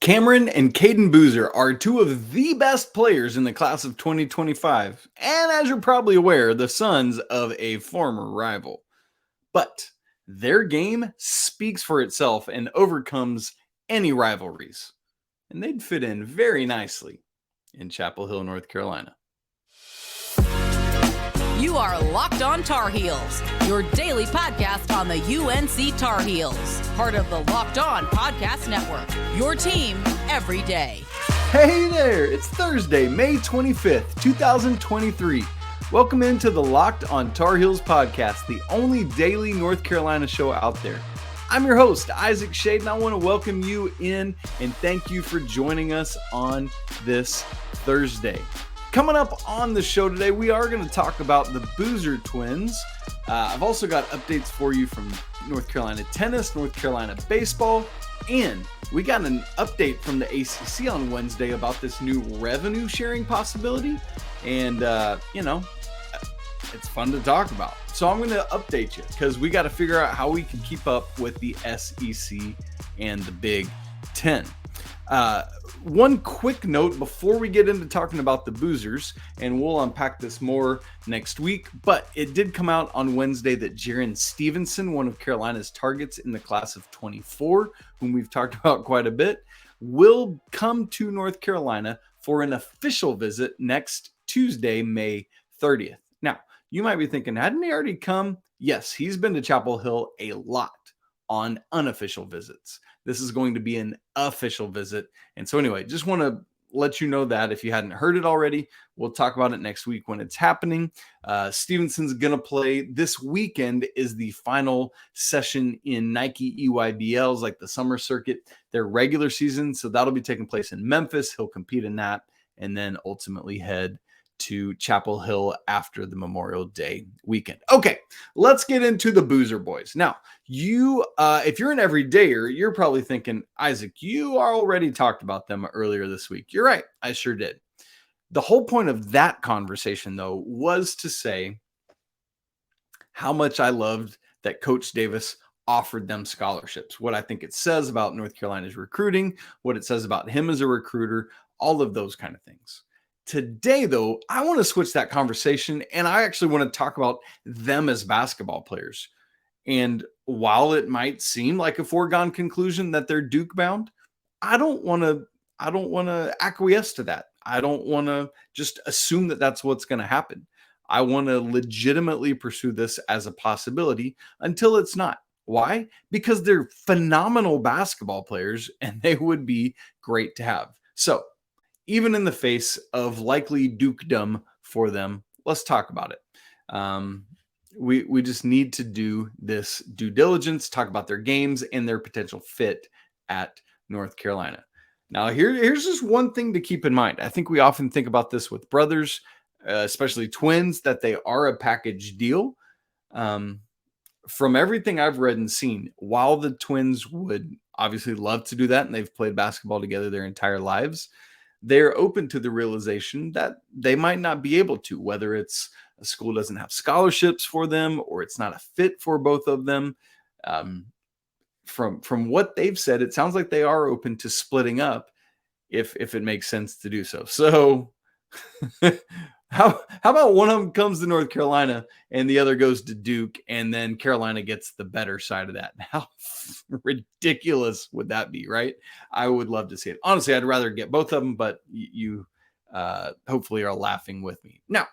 Cameron and Cayden Boozer are two of the best players in the class of 2025, and as you're probably aware, the sons of a former rival. But their game speaks for itself and overcomes any rivalries, and they'd fit in very nicely in Chapel Hill, North Carolina. You are Locked On Tar Heels, your daily podcast on the UNC Tar Heels, part of the Locked On Podcast Network, your team every day. Hey there, it's Thursday, May 25th, 2023. Welcome into the Locked On Tar Heels podcast, the only daily North Carolina show out there. I'm your host, Isaac Shade, and I want to welcome you in and thank you for joining us on this Thursday. Coming up on the show today, we are going to talk about the Boozer twins. I've also got updates for you from North Carolina tennis, North Carolina baseball, and we got an update from the ACC on Wednesday about this new revenue sharing possibility. And, it's fun to talk about. So I'm going to update you because we got to figure out how we can keep up with the SEC and the Big Ten. One quick note before we get into talking about the Boozers, and we'll unpack this more next week, but it did come out on Wednesday that Jarin Stevenson, one of Carolina's targets in the class of 24, whom we've talked about quite a bit, will come to North Carolina for an official visit next Tuesday, May 30th. Now, you might be thinking, hadn't he already come? Yes, he's been to Chapel Hill a lot on unofficial visits. This is going to be an official visit. And so anyway, just want to let you know that if you hadn't heard it already, we'll talk about it next week when it's happening. Stevenson's going to play this weekend is the final session in Nike EYBLs, like the summer circuit, their regular season. So that'll be taking place in Memphis. He'll compete in that and then ultimately head to Chapel Hill after the Memorial Day weekend. Okay, let's get into the Boozer boys. Now, if you're an everydayer, you're probably thinking, Isaac, you already talked about them earlier this week. You're right, I sure did. The whole point of that conversation, though, was to say how much I loved that Coach Davis offered them scholarships, what I think it says about North Carolina's recruiting, what it says about him as a recruiter, all of those kind of things. Today, though, I want to switch that conversation, and I actually want to talk about them as basketball players. And while it might seem like a foregone conclusion that they're Duke bound, I don't want to acquiesce to that. I don't want to just assume that that's what's going to happen. I want to legitimately pursue this as a possibility until it's not. Why? Because they're phenomenal basketball players, and they would be great to have. So, even in the face of likely Dukedom for them, let's talk about it. We just need to do this due diligence, talk about their games and their potential fit at North Carolina. Now, here's just one thing to keep in mind. I think we often think about this with brothers, especially twins, that they are a package deal. From everything I've read and seen, while the twins would obviously love to do that, and they've played basketball together their entire lives, they're open to the realization that they might not be able to, whether it's a school doesn't have scholarships for them or it's not a fit for both of them. From what they've said, it sounds like they are open to splitting up if it makes sense to do so. So how about one of them comes to North Carolina and the other goes to Duke, and then Carolina gets the better side of that? How ridiculous would that be, right? I would love to see it. Honestly, I'd rather get both of them, but you hopefully are laughing with me. Now,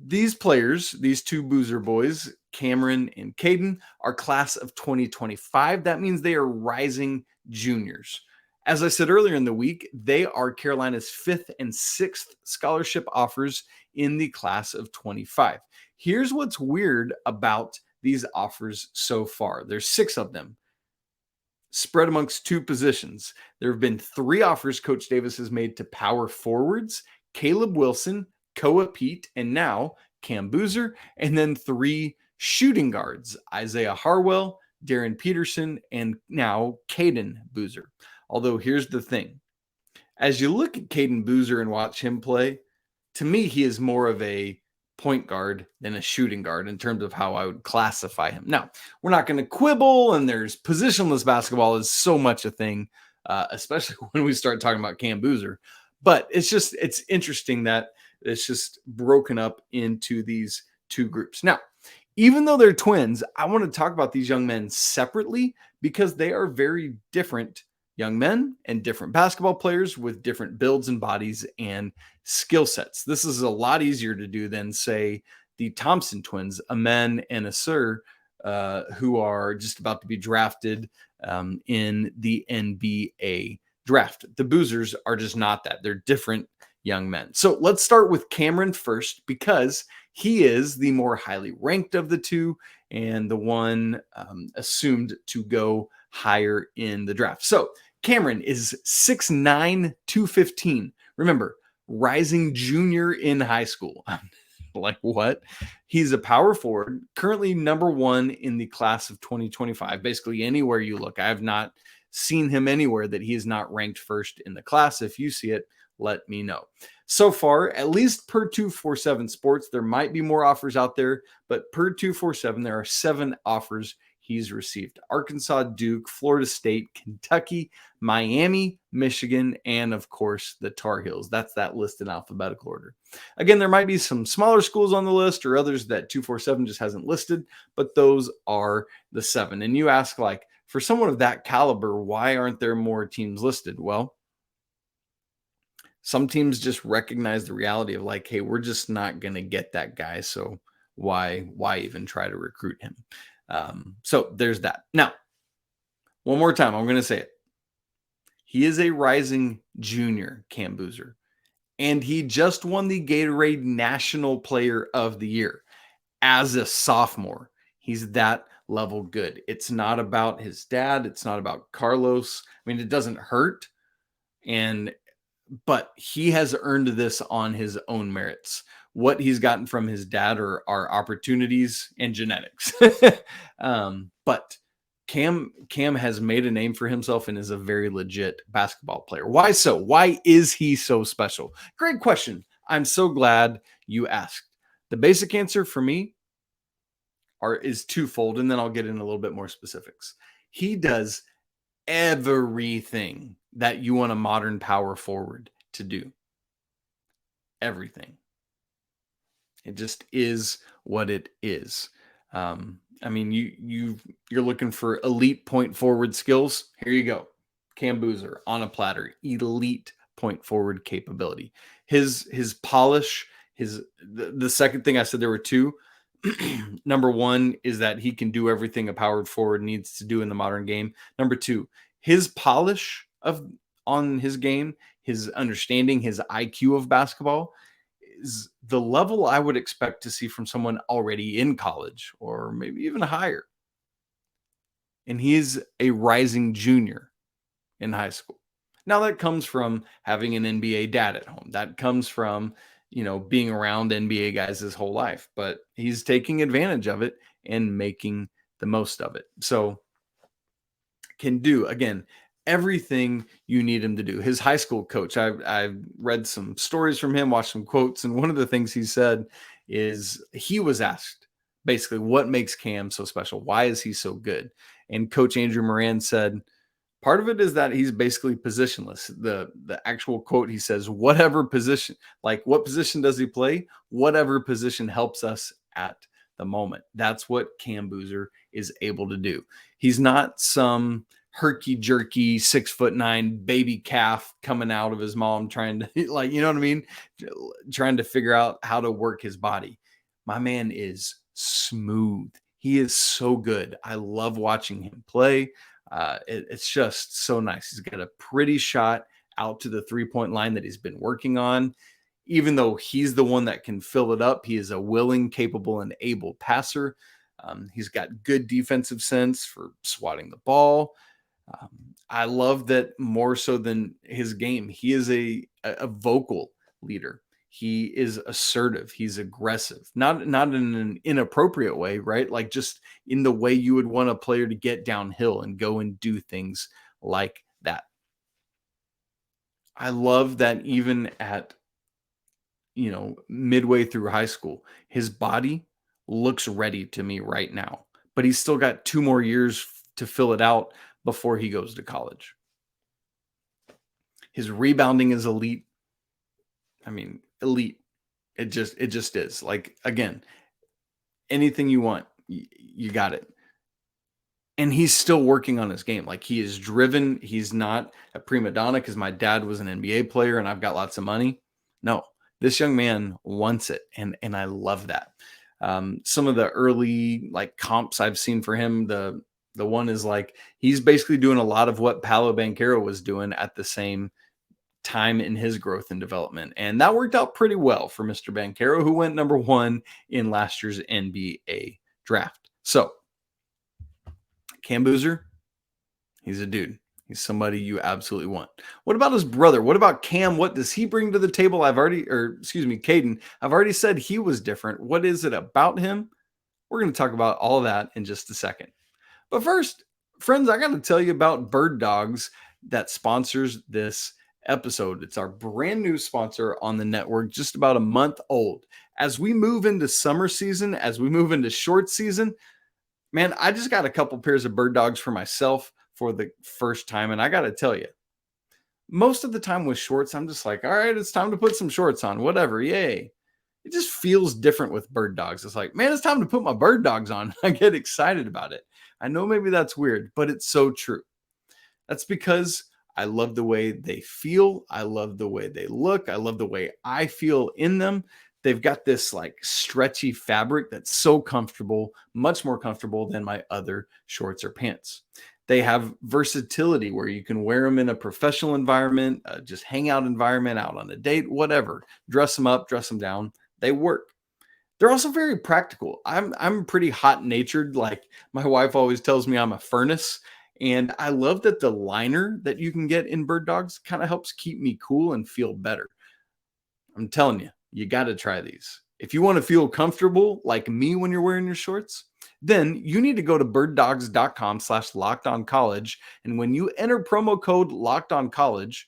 these players, these two Boozer boys, Cameron and Caden, are class of 2025. That means they are rising juniors. As I said earlier in the week, they are Carolina's 5th and 6th scholarship offers in the class of 25. Here's what's weird about these offers so far. There's 6 of them spread amongst 2 positions. There have been 3 offers Coach Davis has made to power forwards, Caleb Wilson, Koa Pete, and now Cam Boozer, and then 3 shooting guards, Isaiah Harwell, Darren Peterson, and now Cayden Boozer. Although here's the thing. As you look at Cayden Boozer and watch him play, to me, he is more of a point guard than a shooting guard in terms of how I would classify him. Now, we're not going to quibble, and there's positionless basketball is so much a thing. especially when we start talking about Cayden Boozer. But it's interesting that it's just broken up into these two groups. Now, even though they're twins, I want to talk about these young men separately because they are very different young men and different basketball players with different builds and bodies and skill sets. This is a lot easier to do than, say, the Thompson twins, Amen and Asur, who are just about to be drafted in the NBA draft. The Boozers are just not that. They're different young men. So let's start with Cameron first because he is the more highly ranked of the two and the one assumed to go higher in the draft. So Cameron is 6'9", 215. Remember, rising junior in high school. Like what? He's a power forward, currently number one in the class of 2025. Basically, anywhere you look, I have not seen him anywhere that he is not ranked first in the class. If you see it, let me know. So far, at least per 247 Sports, there might be more offers out there, but per 247, there are 7 offers he's received: Arkansas, Duke, Florida State, Kentucky, Miami, Michigan, and of course the Tar Heels. That's that list in alphabetical order. Again, there might be some smaller schools on the list or others that 247 just hasn't listed, but those are the 7. And you ask, like, for someone of that caliber, why aren't there more teams listed? Well, some teams just recognize the reality of, like, hey, we're just not going to get that guy, so why even try to recruit him? So there's that. Now, one more time, I'm going to say it. He is a rising junior, Cayden Boozer, and he just won the Gatorade National Player of the Year as a sophomore. He's that level good. It's not about his dad. It's not about Carlos. I mean, it doesn't hurt, but he has earned this on his own merits. What he's gotten from his dad are opportunities and genetics. But Cam has made a name for himself and is a very legit basketball player. Why so? Why is he so special? Great question. I'm so glad you asked. The basic answer for me is twofold, and then I'll get into a little bit more specifics. He does everything that you want a modern power forward to do. Everything. It just is what it is. I mean, you're looking for elite point forward skills. Here you go. Cayden Boozer on a platter. Elite point forward capability. His polish, the second thing I said, there were 2. Number 1 is that he can do everything a powered forward needs to do in the modern game. Number 2, his polish on his game, his understanding, his IQ of basketball is the level I would expect to see from someone already in college or maybe even higher. And he is a rising junior in high school. Now that comes from having an NBA dad at home. That comes from, being around NBA guys his whole life, but he's taking advantage of it and making the most of it. So can do, again, everything you need him to do. His high school coach, I read some stories from him, watched some quotes, and one of the things he said is he was asked basically what makes Cam so special. Why is he so good? And Coach Andrew Moran said, part of it is that he's basically positionless. The actual quote, he says, whatever position, like what position does he play? Whatever position helps us at the moment. That's what Cayden Boozer is able to do. He's not some herky-jerky 6'9" baby calf coming out of his mom trying to, like, you know what I mean? Trying to figure out how to work his body. My man is smooth. He is so good. I love watching him play. It's just so nice. He's got a pretty shot out to the three-point line that he's been working on. Even though he's the one that can fill it up, he is a willing, capable, and able passer. He's got good defensive sense for swatting the ball. I love that more so than his game. He is a vocal leader. He is assertive. He's aggressive, not in an inappropriate way, right? Like just in the way you would want a player to get downhill and go and do things like that. I love that even at, midway through high school, his body looks ready to me right now, but he's still got 2 more years to fill it out before he goes to college. His rebounding is elite. I mean, elite. It just is. Like, again, anything you want, you got it. And he's still working on his game. Like, he is driven. He's not a prima donna because my dad was an NBA player and I've got lots of money. No, this young man wants it. And I love that. Some of the early like comps I've seen for him, the one is like, he's basically doing a lot of what Paolo Banchero was doing at the same time in his growth and development. And that worked out pretty well for Mr. Banchero, who went number 1 in last year's NBA draft. So Cayden Boozer, he's a dude. He's somebody you absolutely want. What about his brother? What about Cam? What does he bring to the table? Caden, I've already said he was different. What is it about him? We're going to talk about all of that in just a second. But first, friends, I got to tell you about Bird Dogs that sponsors this episode. It's our brand new sponsor on the network, just about a month old. As we move into summer season, as we move into short season, man, I just got a couple pairs of Bird Dogs for myself for the first time. And I got to tell you, most of the time with shorts, I'm just like, all right, it's time to put some shorts on, whatever. Yay. It just feels different with Bird Dogs. It's like, man, it's time to put my Bird Dogs on. I get excited about it. I know maybe that's weird, but it's so true. That's because I love the way they feel. I love the way they look. I love the way I feel in them. They've got this like stretchy fabric that's so comfortable, much more comfortable than my other shorts or pants. They have versatility where you can wear them in a professional environment, just hangout environment, out on a date, whatever. Dress them up, dress them down. They work. They're also very practical. I'm pretty hot-natured. Like, my wife always tells me I'm a furnace. And I love that the liner that you can get in Bird Dogs kind of helps keep me cool and feel better. I'm telling you, you got to try these. If you want to feel comfortable like me when you're wearing your shorts, then you need to go to birddogs.com/lockedoncollege. And when you enter promo code LOCKEDONCollege,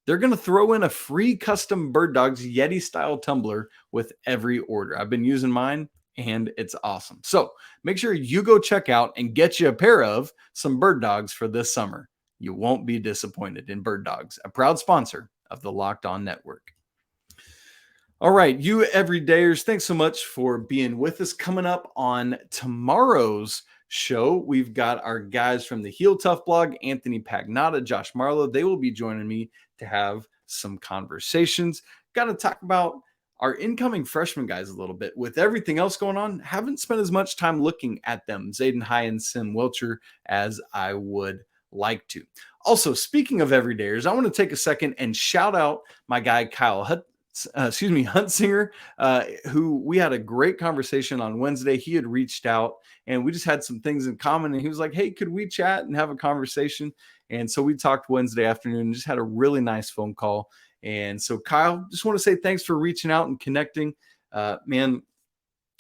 they're going to throw in a free custom Bird Dogs Yeti style tumbler with every order. I've been using mine and it's awesome. So make sure you go check out and get you a pair of some Bird Dogs for this summer. You won't be disappointed in Bird Dogs, a proud sponsor of the Locked On Network. All right, you everydayers, thanks so much for being with us. Coming up on tomorrow's show, we've got our guys from the Heel Tough blog, Anthony Pagnotta, Josh Marlowe. They will be joining me to have some conversations. Got to talk about our incoming freshman guys a little bit. With everything else going on, haven't spent as much time looking at them, Zayden High and Sim Wilcher, as I would like to. Also, speaking of everydayers, I want to take a second and shout out my guy Kyle Huntsinger, who we had a great conversation on Wednesday. He had reached out and we just had some things in common. And he was like, hey, could we chat and have a conversation? And so we talked Wednesday afternoon and just had a really nice phone call. And so, Kyle, just want to say thanks for reaching out and connecting. Man,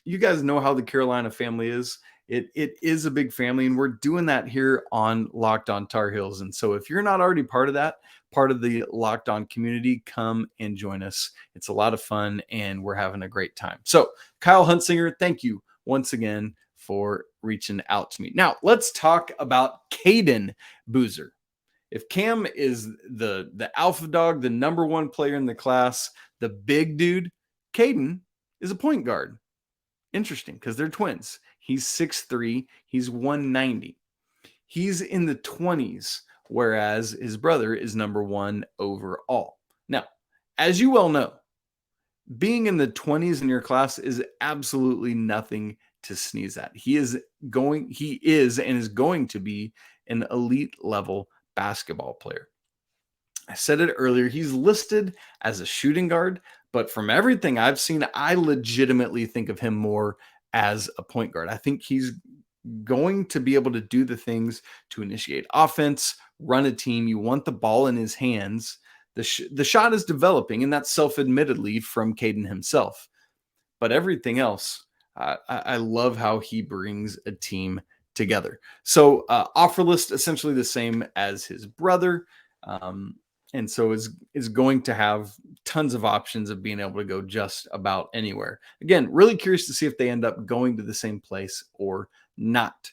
you guys know how the Carolina family is. It is a big family, and we're doing that here on Locked On Tar Heels. And so if you're not already part of that, part of the Locked On community, come and join us. It's a lot of fun, and we're having a great time. So, Kyle Huntsinger, thank you once again for reaching out to me. Now, let's talk about Cayden Boozer. If Cam is the alpha dog, the number one player in the class, the big dude, Caden is a point guard. Interesting, because they're twins. He's 6'3", he's 190. He's in the 20s, whereas his brother is number 1 overall. Now, as you well know, being in the 20s in your class is absolutely nothing to sneeze at. He is and is going to be an elite level basketball player. I said it earlier, he's listed as a shooting guard, but from everything I've seen, I legitimately think of him more as a point guard. I think he's going to be able to do the things to initiate offense, run a team. You want the ball in his hands. The shot is developing, and that's self-admittedly from Caden himself. But everything else, I love how he brings a team together. So offer list essentially the same as his brother. And so is going to have tons of options of being able to go just about anywhere. Again, really curious to see if they end up going to the same place or not.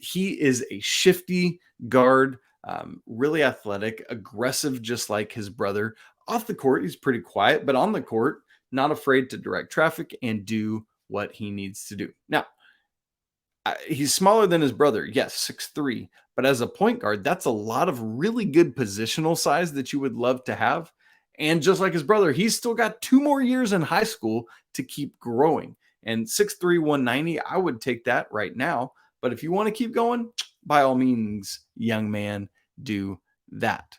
He is a shifty guard. Really athletic, aggressive, just like his brother. Off the court, he's pretty quiet, but on the court, not afraid to direct traffic and do what he needs to do. Now, he's smaller than his brother, yes, 6'3", but as a point guard, that's a lot of really good positional size that you would love to have. And just like his brother, he's still got 2 more years in high school to keep growing. And 6'3", 190, I would take that right now. But if you want to keep going, by all means, young man, do that.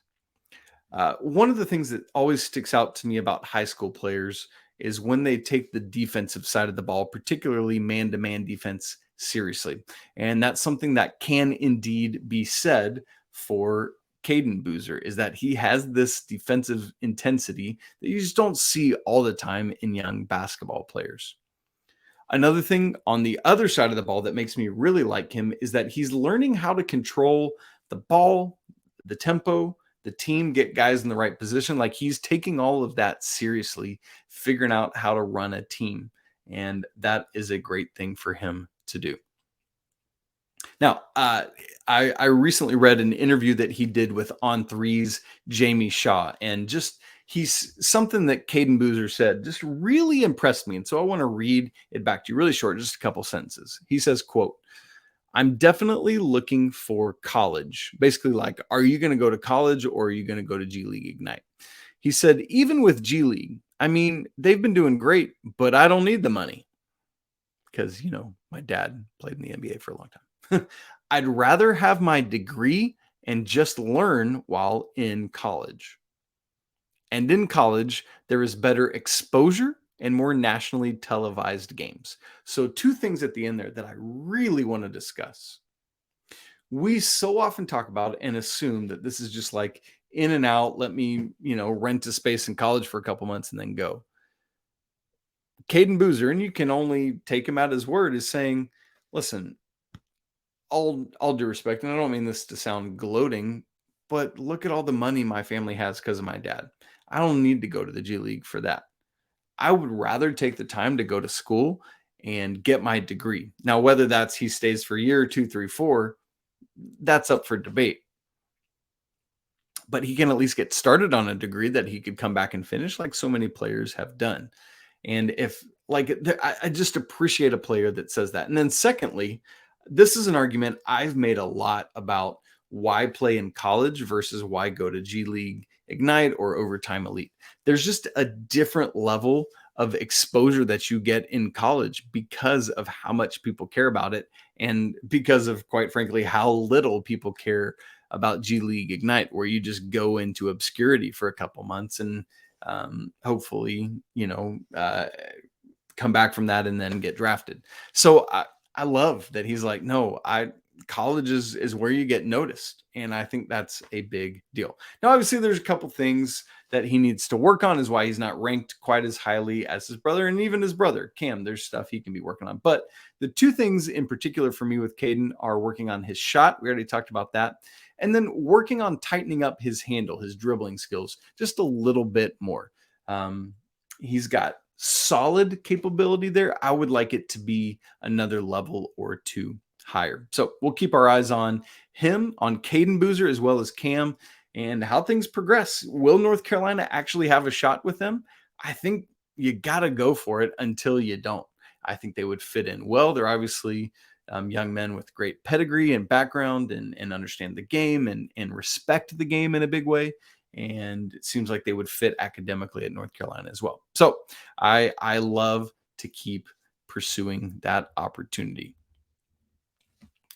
One of the things that always sticks out to me about high school players is when they take the defensive side of the ball, particularly man-to-man defense, seriously. And that's something that can indeed be said for Cayden Boozer, is that he has this defensive intensity that you just don't see all the time in young basketball players. Another thing on the other side of the ball that makes me really like him is that he's learning how to control the ball, the tempo, the team, get guys in the right position. Like, he's taking all of that seriously, figuring out how to run a team. And that is a great thing for him to do. Now, I recently read an interview that he did with On3's Jamie Shaw, and just he's something that Cayden Boozer said just really impressed me. And so I want to read it back to you really short, just a couple sentences. He says, quote, "I'm definitely looking for college." Basically, like, are you going to go to college or are you going to go to G League Ignite? He said, even with G League, I mean, they've been doing great, but I don't need the money. Because, my dad played in the NBA for a long time. I'd rather have my degree and just learn while in college. And in college, there is better exposure and more nationally televised games. So 2 things at the end there that I really want to discuss. We so often talk about and assume that this is just like in and out, let me, rent a space in college for a couple months and then go. Cayden Boozer, and you can only take him at his word, is saying, listen, all due respect, and I don't mean this to sound gloating, but look at all the money my family has because of my dad. I don't need to go to the G League for that. I would rather take the time to go to school and get my degree. Now, whether that's he stays for a year, 2, 3, 4, that's up for debate. But he can at least get started on a degree that he could come back and finish, like so many players have done. And I just appreciate a player that says that. And then secondly, this is an argument I've made a lot about why play in college versus why go to G League Ignite or Overtime Elite. There's just a different level of exposure that you get in college because of how much people care about it, and because of, quite frankly, how little people care about G League Ignite, where you just go into obscurity for a couple months and hopefully, come back from that and then get drafted. So I love that he's like, no, college is where you get noticed. And I think that's a big deal. Now, obviously, there's a couple things that he needs to work on, is why he's not ranked quite as highly as his brother, and even his brother, Cam. There's stuff he can be working on. But the 2 things in particular for me with Caden are working on his shot. We already talked about that. And then working on tightening up his handle, his dribbling skills, just a little bit more. He's got solid capability there. I would like it to be another level or 2 higher. So we'll keep our eyes on him, on Cayden Boozer, as well as Cam, and how things progress. Will North Carolina actually have a shot with them? I think you got to go for it until you don't. I think they would fit in well. They're obviously young men with great pedigree and background, and understand the game and respect the game in a big way. And it seems like they would fit academically at North Carolina as well. So I love to keep pursuing that opportunity.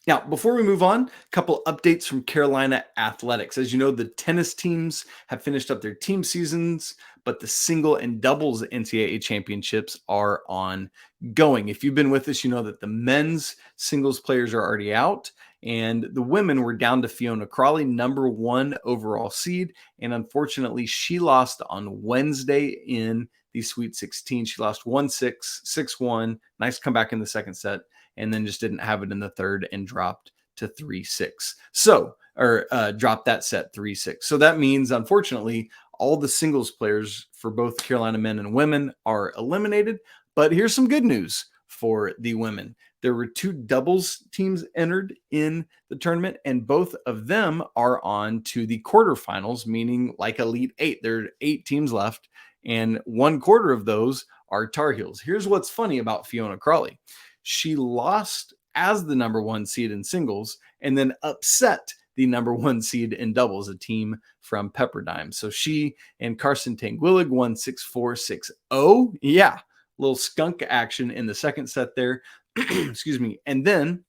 Now, before we move on, a couple updates from Carolina athletics. As you know, the tennis teams have finished up their team seasons, but the single and doubles NCAA championships are ongoing. If you've been with us, you know that the men's singles players are already out, and the women were down to Fiona Crawley, number 1 overall seed. And unfortunately, she lost on Wednesday in the Sweet 16. She lost 1-6, 6-1. Nice comeback in the second set, and then just didn't have it in the third and dropped to 3-6. Dropped that set 3-6. So that means, unfortunately, all the singles players for both Carolina men and women are eliminated. But here's some good news for the women. There were 2 doubles teams entered in the tournament, and both of them are on to the quarterfinals, meaning like Elite 8. There are 8 teams left, and 1/4 of those are Tar Heels. Here's what's funny about Fiona Crawley. She lost as the number 1 seed in singles and then upset the number 1 seed in doubles, a team from Pepperdine. So she and Carson Tanguilig won 6-4, 6-0. Yeah, little skunk action in the second set there. Excuse me. And then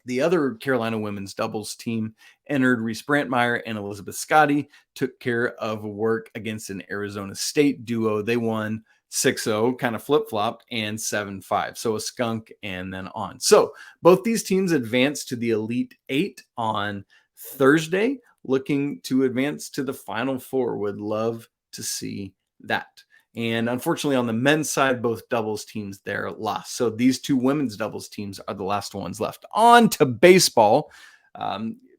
the other Carolina women's doubles team entered. Reese Brantmeyer and Elizabeth Scotty took care of work against an Arizona State duo. They won 6-0, kind of flip-flopped, and 7-5. So a skunk and then on. So both these teams advanced to the Elite 8 on Thursday, looking to advance to the Final Four. Would love to see that. And unfortunately, on the men's side, both doubles teams there lost. So these 2 women's doubles teams are the last ones left. On to baseball.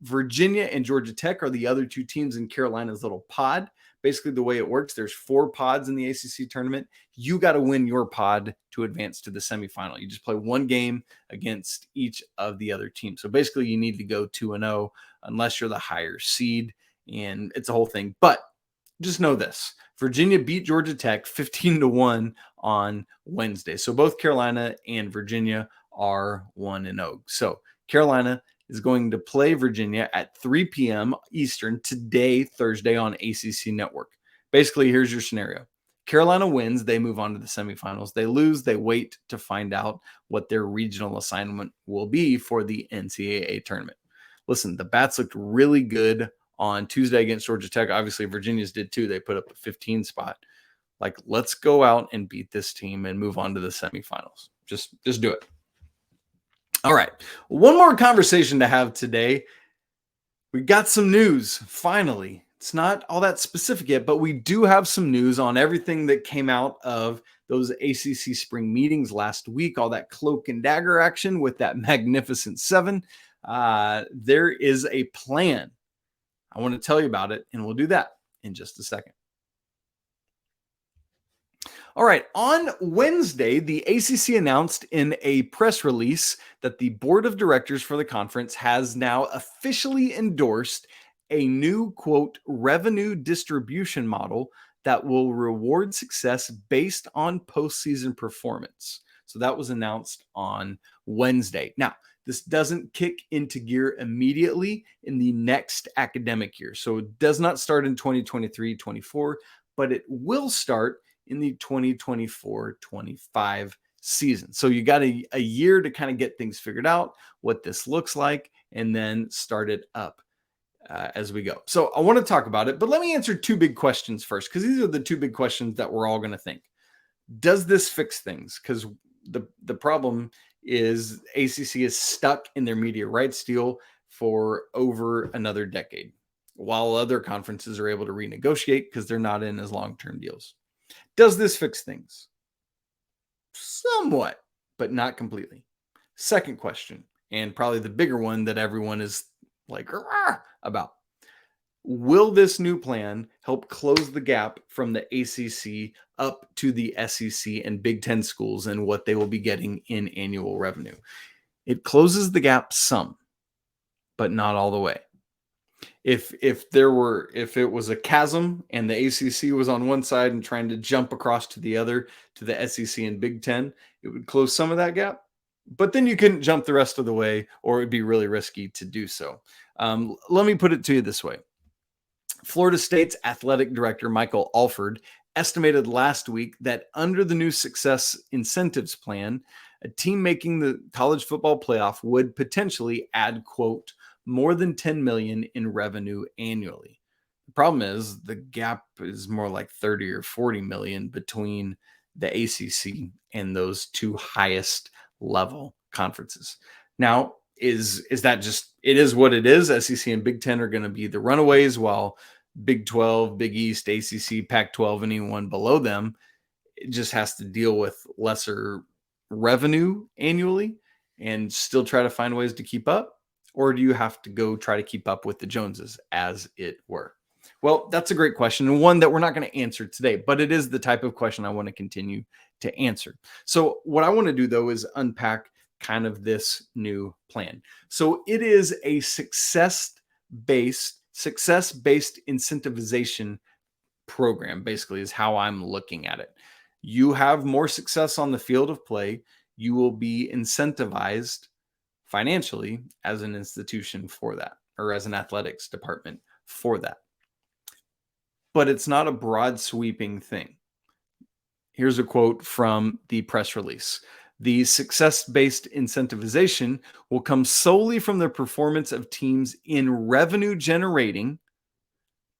Virginia and Georgia Tech are the other 2 teams in Carolina's little pod. Basically, the way it works, there's 4 pods in the ACC tournament. You got to win your pod to advance to the semifinal. You just play 1 game against each of the other teams. So basically, you need to go 2-0 unless you're the higher seed, and it's a whole thing. But just know this. Virginia beat Georgia Tech 15-1 on Wednesday. So both Carolina and Virginia are 1-0. So Carolina is going to play Virginia at 3 p.m. Eastern today, Thursday, on ACC Network. Basically, here's your scenario. Carolina wins, they move on to the semifinals. They lose, they wait to find out what their regional assignment will be for the NCAA tournament. Listen, the Bats looked really good on Tuesday against Georgia Tech. Obviously, Virginia's did too. They put up a 15 spot. Like, let's go out and beat this team and move on to the semifinals. Just do it. All right. One more conversation to have today. We got some news, finally. It's not all that specific yet, but we do have some news on everything that came out of those ACC spring meetings last week, all that cloak and dagger action with that Magnificent Seven. There is a plan. I want to tell you about it, and we'll do that in just a second. All right, on Wednesday, the ACC announced in a press release that the board of directors for the conference has now officially endorsed a new, quote, revenue distribution model that will reward success based on postseason performance. So that was announced on Wednesday. Now, this doesn't kick into gear immediately in the next academic year. So it does not start in 2023-24, but it will start in the 2024-25 season. So you got a year to kind of get things figured out, what this looks like, and then start it up as we go. So I want to talk about it, but let me answer 2 big questions first, because these are the 2 big questions that we're all going to think. Does this fix things? Because the problem is ACC is stuck in their media rights deal for over another decade, while other conferences are able to renegotiate because they're not in as long-term deals. Does this fix things? Somewhat, but not completely. Second question, and probably the bigger one that everyone is like about. Will this new plan help close the gap from the ACC up to the SEC and Big Ten schools and what they will be getting in annual revenue? It closes the gap some, but not all the way. If it was a chasm and the ACC was on one side and trying to jump across to the other, to the SEC and Big Ten, it would close some of that gap. But then you couldn't jump the rest of the way, or it'd be really risky to do so. Let me put it to you this way. Florida State's athletic director, Michael Alford, estimated last week that under the new success incentives plan, a team making the college football playoff would potentially add, quote, more than $10 million in revenue annually. The problem is the gap is more like 30 or 40 million between the ACC and those 2 highest level conferences. Now, is that just, it is what it is. SEC and Big Ten are going to be the runaways, while Big 12, Big East, ACC, Pac-12, anyone below them, it just has to deal with lesser revenue annually and still try to find ways to keep up? Or do you have to go try to keep up with the Joneses, as it were? Well, that's a great question, and one that we're not going to answer today, but it is the type of question I want to continue to answer. So what I want to do, though, is unpack kind of this new plan. So it is a success-based incentivization program, basically, is how I'm looking at it. You have more success on the field of play, you will be incentivized financially as an institution for that, or as an athletics department for that. But it's not a broad sweeping thing. Here's a quote from the press release. The success-based incentivization will come solely from the performance of teams in revenue-generating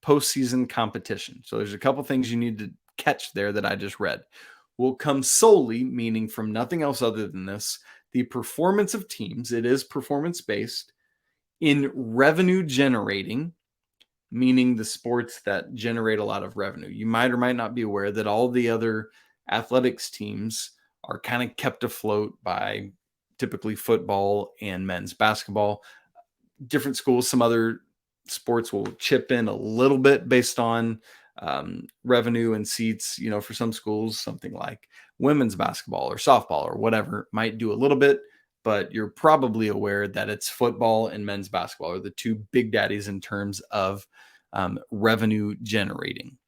postseason competition. So there's a couple things you need to catch there that I just read. Will come solely, meaning from nothing else other than this, the performance of teams, it is performance-based, in revenue-generating, meaning the sports that generate a lot of revenue. You might or might not be aware that all the other athletics teams are kind of kept afloat by typically football and men's basketball. Different schools, some other sports will chip in a little bit based on revenue and seats. You know, for some schools, something like women's basketball or softball or whatever might do a little bit, but you're probably aware that it's football and men's basketball are the two big daddies in terms of revenue generating.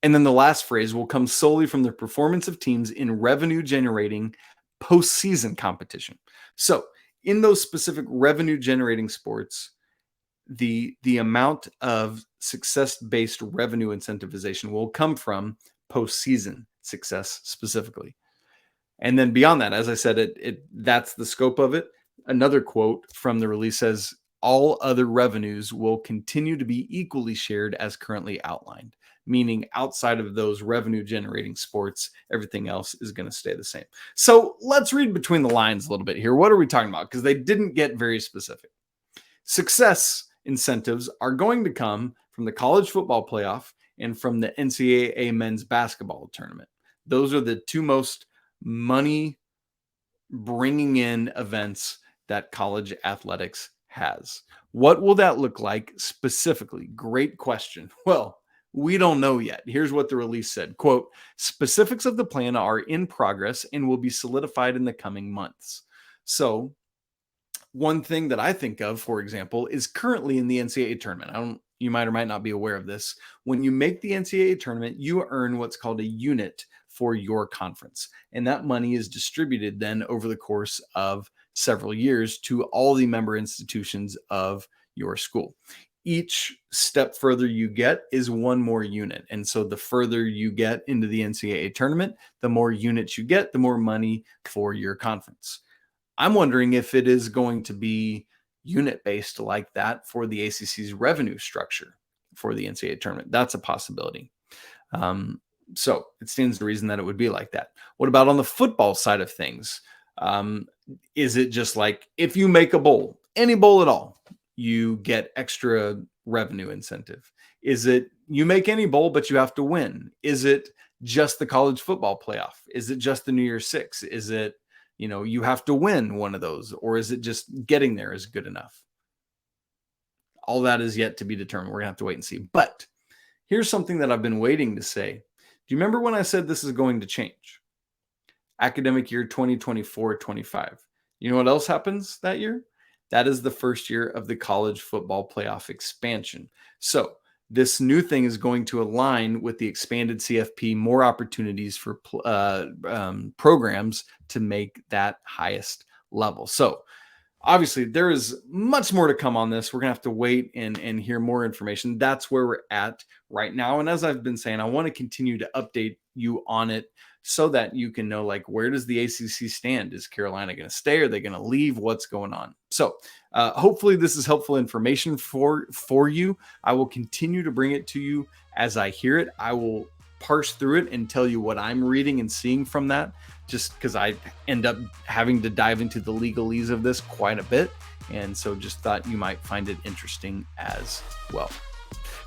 And then the last phrase will come solely from the performance of teams in revenue generating postseason competition. So in those specific revenue generating sports, the amount of success-based revenue incentivization will come from postseason success specifically. And then beyond that, as I said, that's the scope of it. Another quote from the release says, all other revenues will continue to be equally shared as currently outlined, meaning outside of those revenue generating sports, everything else is going to stay the same. So let's read between the lines a little bit here. What are we talking about? Because they didn't get very specific. Success incentives are going to come from the college football playoff and from the NCAA men's basketball tournament. Those are the two most money bringing in events that college athletics has. What will that look like specifically? Great question. Well, we don't know yet. Here's what the release said. Quote, specifics of the plan are in progress and will be solidified in the coming months. So one thing that I think of, for example, is currently in the NCAA tournament. You might or might not be aware of this. When you make the NCAA tournament, you earn what's called a unit for your conference. And that money is distributed then over the course of several years to all the member institutions of your school. Each step further you get is one more unit. And so the further you get into the NCAA tournament, the more units you get, the more money for your conference. I'm wondering if it is going to be unit-based like that for the ACC's revenue structure for the NCAA tournament. That's a possibility. So it stands to reason that it would be like that. What about on the football side of things? Is it just like if you make a bowl, any bowl at all, you get extra revenue incentive? Is it you make any bowl, but you have to win? Is it just the college football playoff? Is it just the New Year's Six? Is it, you have to win one of those, or is it just getting there is good enough? All that is yet to be determined. We're gonna have to wait and see. But here's something that I've been waiting to say. Do you remember when I said this is going to change? Academic year 2024-25. You know what else happens that year? That is the first year of the college football playoff expansion. So this new thing is going to align with the expanded CFP, more opportunities for programs to make that highest level. So obviously there is much more to come on this. We're going to have to wait and hear more information. That's where we're at right now. And as I've been saying, I want to continue to update you on it so that you can know, like, where does the ACC stand? Is Carolina going to stay? Are they going to leave? What's going on? So hopefully this is helpful information for you. I will continue to bring it to you as I hear it. I will parse through it and tell you what I'm reading and seeing from that, just because I end up having to dive into the legalese of this quite a bit. And so just thought you might find it interesting as well.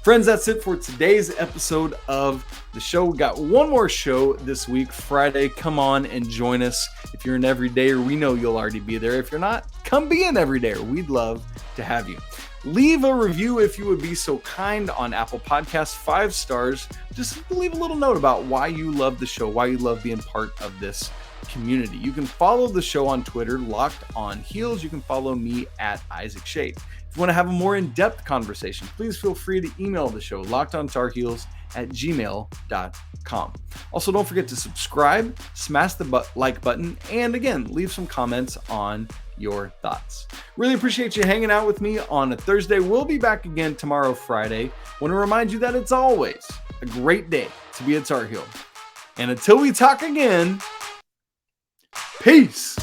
Friends, that's it for today's episode of the show. We got one more show this week, Friday. Come on and join us. If you're an everydayer, we know you'll already be there. If you're not, come be an everydayer. We'd love to have you. Leave a review if you would be so kind on Apple Podcasts, 5 stars. Just leave a little note about why you love the show, why you love being part of this community. You can follow the show on Twitter, Locked On Heels. You can follow me at Isaac Shade. If you want to have a more in-depth conversation, please feel free to email the show, lockedontarheels@gmail.com. Also, don't forget to subscribe, smash the like button, and again, leave some comments on your thoughts. Really appreciate you hanging out with me on a Thursday. We'll be back again tomorrow, Friday. Want to remind you that it's always a great day to be a Tar Heel. And until we talk again, peace.